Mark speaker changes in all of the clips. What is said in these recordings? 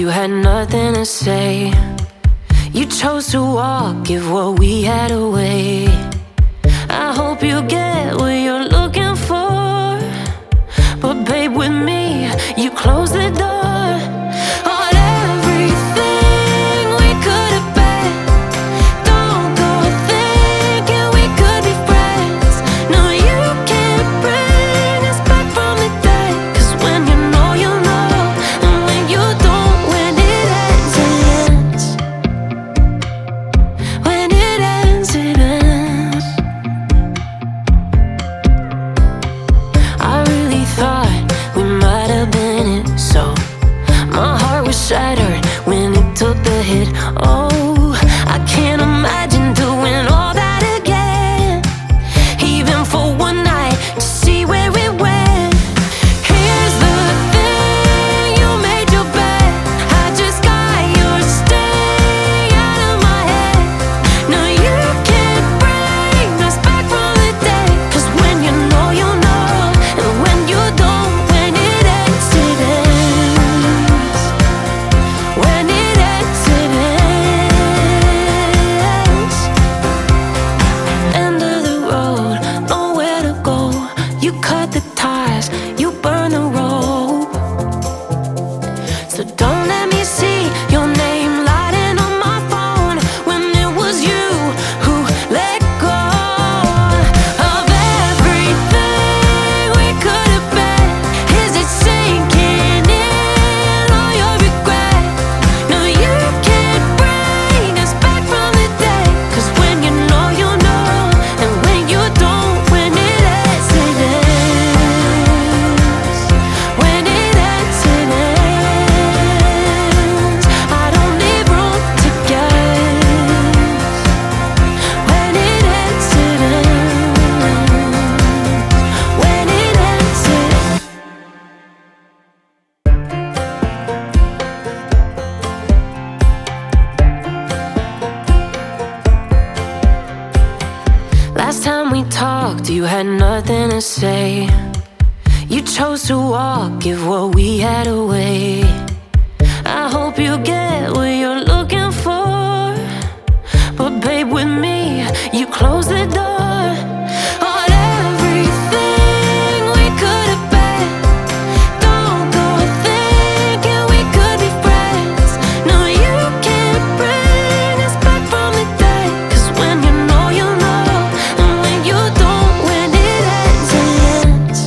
Speaker 1: you had nothing to say. You chose to walk, give what we had away. I hope you get what you're looking for, but babe, with me, you close the door on everything we could have been. Don't go thinking we could be friends. No, you can't bring us back from the dead. 'Cause when you know, you know, and when you don't, when it ends, it ends. When it ends, it ends. I really thought we might have been it, so my heart was shattered when it took the hit. Oh, I can't imagine doing all that again, even for one night, to see where it went. Here's the thing, you made your bed, I just got your stay out of my head. No, you can't bring us back from the dead. 'Cause when you know, you know, and when you don't, when it ends, it ends. When it ends, it ends. End of the road, nowhere to go. You cut the ties, you burn the rope. So don't let me see your name lighting on my phone when it was you who let go of everything we could have been. Is it sinking in all your regret? No, you can't bring us back from the dead. 'Cause when you know, you know, and when you don't, when it ends, it ends. When it ends, it ends. I don't need room to guess. When it ends, it ends. When it ends, it ends. Last time we talked, you had nothing to say. You chose to walk, give what we had away. I hope you get what you're looking for, but babe, with me, you close the door on everything we could have been. Don't go thinking we could be friends. No, you can't bring us back from the dead. 'Cause when you know, you know, and when you don't, when it ends, it ends.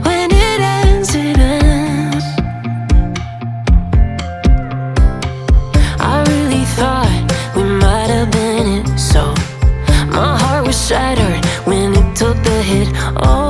Speaker 1: When it ends, it ends. I really thought we might have been it, so my heart was shattered when it took the hit. Oh,